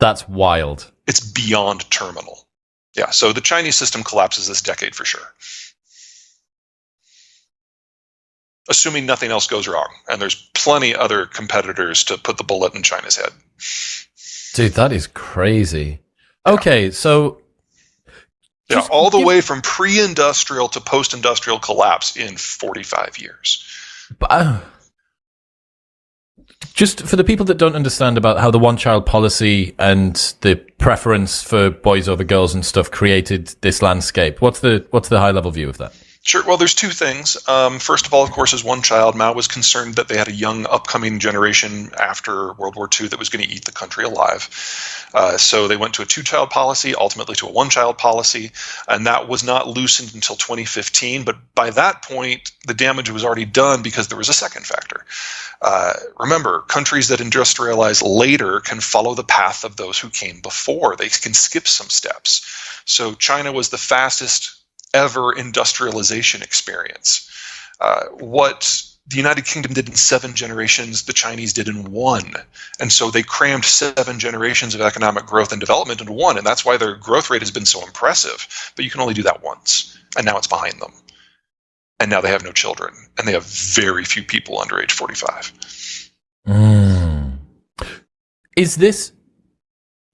That's wild. It's beyond terminal. Yeah, so the Chinese system collapses this decade for sure. Assuming nothing else goes wrong, and there's plenty other competitors to put the bullet in China's head. Dude, that is crazy. Okay, so... Yeah, all the way from pre-industrial to post-industrial collapse in 45 years. Just for the people that don't understand about how the one-child policy and the preference for boys over girls and stuff created this landscape, what's the high-level view of that? Sure. Well, there's two things. First of all, of course, is one child. Mao was concerned that they had a young upcoming generation after World War II that was going to eat the country alive. So they went to a two-child policy, ultimately to a one-child policy, and that was not loosened until 2015. But by that point, the damage was already done because there was a second factor. Remember, countries that industrialize later can follow the path of those who came before. They can skip some steps. So China was the fastest ever industrialization experience. What the United Kingdom did in 7 generations, the Chinese did in 1. And so they crammed 7 generations of economic growth and development into 1. And that's why their growth rate has been so impressive. But you can only do that once. And now it's behind them. And now they have no children. And they have very few people under age 45.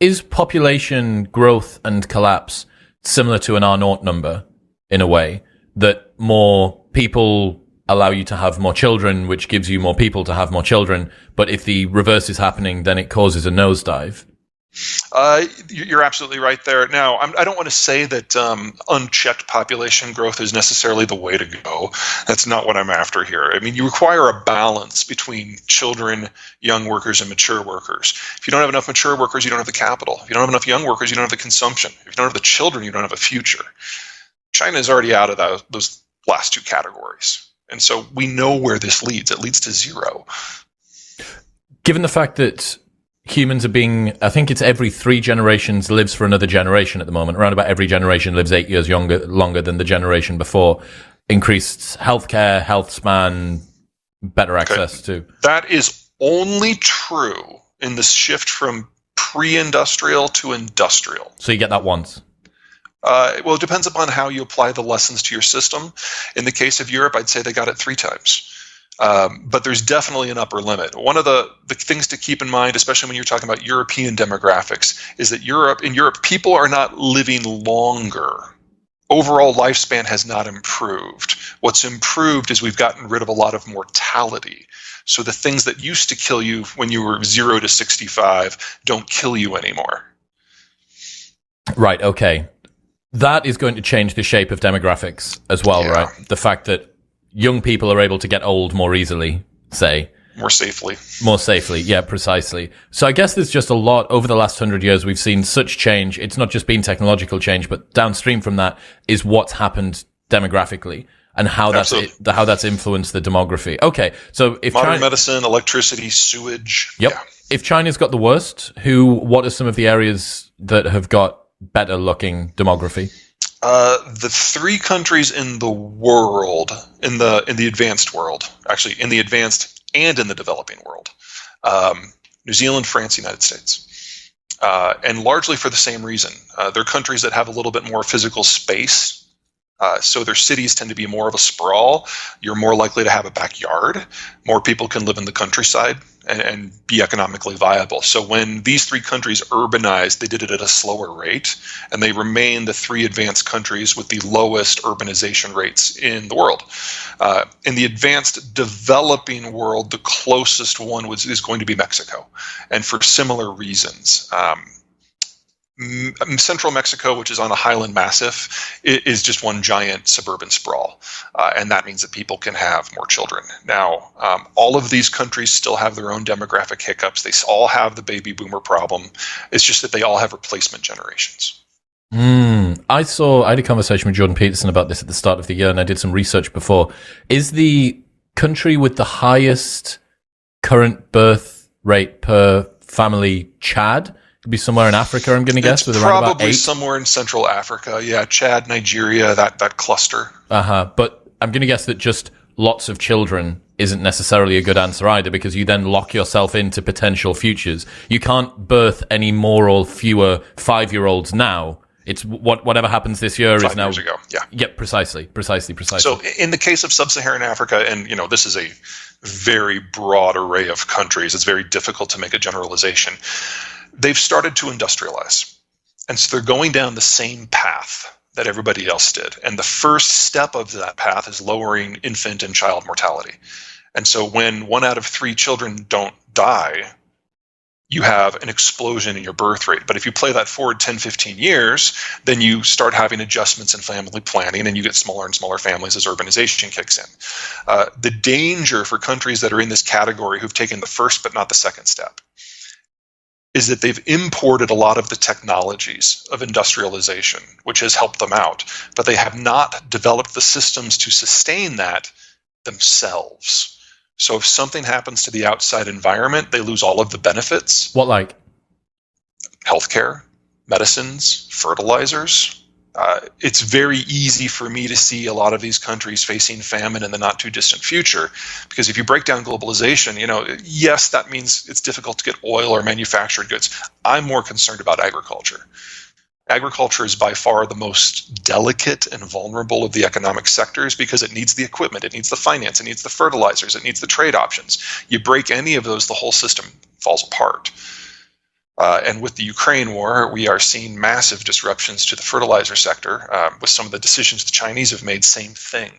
Is population growth and collapse similar to an R0 number? In a way that more people allow you to have more children, which gives you more people to have more children. But if the reverse is happening, then it causes a nosedive. You're absolutely right there. Now, I don't want to say that unchecked population growth is necessarily the way to go. That's not what I'm after here. I mean, you require a balance between children, young workers, and mature workers. If you don't have enough mature workers, you don't have the capital. If you don't have enough young workers, you don't have the consumption. If you don't have the children, you don't have a future. China is already out of those last two categories. And so we know where this leads. It leads to zero. Given the fact that humans are being, I think it's every 3 generations lives for another generation at the moment. Around about every generation lives 8 years longer than the generation before. Increased healthcare, health span, better access to. That is only true in the shift from pre-industrial to industrial. So you get that once. Well, it depends upon how you apply the lessons to your system. In the case of Europe, I'd say they got it 3 times. But there's definitely an upper limit. One of the things to keep in mind, especially when you're talking about European demographics, is that in Europe, people are not living longer. Overall lifespan has not improved. What's improved is we've gotten rid of a lot of mortality. So the things that used to kill you when you were 0 to 65 don't kill you anymore. Right, okay. That is going to change the shape of demographics as well, right? The fact that young people are able to get old more easily, say. More safely. More safely, yeah, precisely. So I guess there's just a lot, over the last 100 years, we've seen such change. It's not just been technological change, but downstream from that is what's happened demographically and how that's influenced the demography. Okay, so if modern medicine, electricity, sewage. Yep. Yeah. If China's got the worst, what are some of the areas that have got better looking demography? The 3 countries in the world, in the advanced world, actually in the advanced and in the developing world, New Zealand, France, United States, and largely for the same reason. They're countries that have a little bit more physical space. So their cities tend to be more of a sprawl. You're more likely to have a backyard. More people can live in the countryside and be economically viable. So when these 3 countries urbanized, they did it at a slower rate, and they remain the 3 advanced countries with the lowest urbanization rates in the world. In the advanced developing world, the closest one is going to be Mexico, and for similar reasons. Central Mexico, which is on a highland massif, is just one giant suburban sprawl, and that means that people can have more children. Now, all of these countries still have their own demographic hiccups. They all have the baby boomer problem. It's just that they all have replacement generations. I had a conversation with Jordan Peterson about this at the start of the year, and I did some research before. Is the country with the highest current birth rate per family Chad? Could be somewhere in Africa, I'm going to guess, with around about 8. Probably somewhere in Central Africa. Yeah, Chad, Nigeria, that cluster. But I'm going to guess that just lots of children isn't necessarily a good answer either, because you then lock yourself into potential futures. You can't birth any more or fewer 5-year-olds now. It's whatever happens this year is now. 5 years ago, yeah. Yep, precisely. So in the case of sub-Saharan Africa, and this is a very broad array of countries, it's very difficult to make a generalization. They've started to industrialize. And so they're going down the same path that everybody else did. And the first step of that path is lowering infant and child mortality. And so when 1 out of 3 children don't die, you have an explosion in your birth rate. But if you play that forward 10, 15 years, then you start having adjustments in family planning, and you get smaller and smaller families as urbanization kicks in. The danger for countries that are in this category who've taken the first but not the second step is that they've imported a lot of the technologies of industrialization, which has helped them out, but they have not developed the systems to sustain that themselves. So if something happens to the outside environment, they lose all of the benefits. What, like? Healthcare, medicines, fertilizers. It's very easy for me to see a lot of these countries facing famine in the not too distant future, because if you break down globalization, yes, that means it's difficult to get oil or manufactured goods. I'm more concerned about agriculture. Agriculture is by far the most delicate and vulnerable of the economic sectors because it needs the equipment, it needs the finance, it needs the fertilizers, it needs the trade options. You break any of those, the whole system falls apart. And with the Ukraine war, we are seeing massive disruptions to the fertilizer sector. With some of the decisions the Chinese have made, same thing.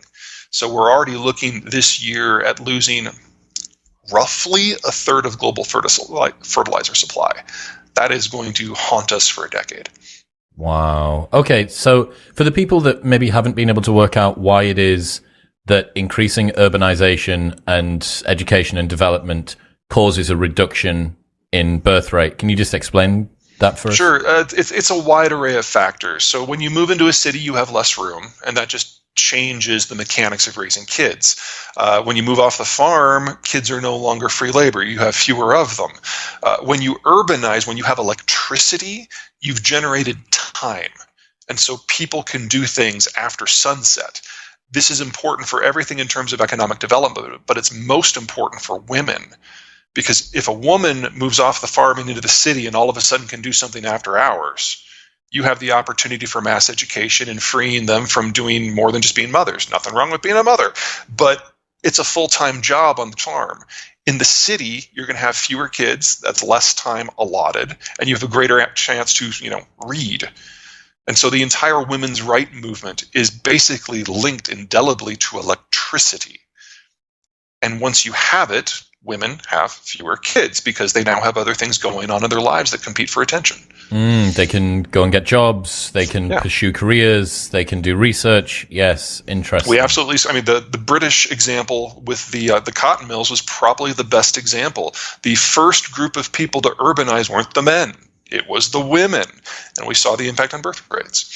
So we're already looking this year at losing roughly a third of global fertilizer supply. That is going to haunt us for a decade. Wow. Okay, so for the people that maybe haven't been able to work out why it is that increasing urbanization and education and development causes a reduction in birth rate, can you just explain that for us? Sure. It's a wide array of factors. So when you move into a city, you have less room, and that just changes the mechanics of raising kids. When you move off the farm, kids are no longer free labor. You have fewer of them. When you urbanize, when you have electricity, you've generated time. And so people can do things after sunset. This is important for everything in terms of economic development, but it's most important for women. Because if a woman moves off the farm and into the city and all of a sudden can do something after hours, you have the opportunity for mass education and freeing them from doing more than just being mothers. Nothing wrong with being a mother, but it's a full-time job on the farm. In the city, you're going to have fewer kids, that's less time allotted, and you have a greater chance to, read. And so the entire women's right movement is basically linked indelibly to electricity. And once you have it, women have fewer kids because they now have other things going on in their lives that compete for attention. They can go and get jobs. They can pursue careers. They can do research. Yes, interesting. We absolutely. I mean, the British example with the cotton mills was probably the best example. The first group of people to urbanize weren't the men; it was the women, and we saw the impact on birth rates.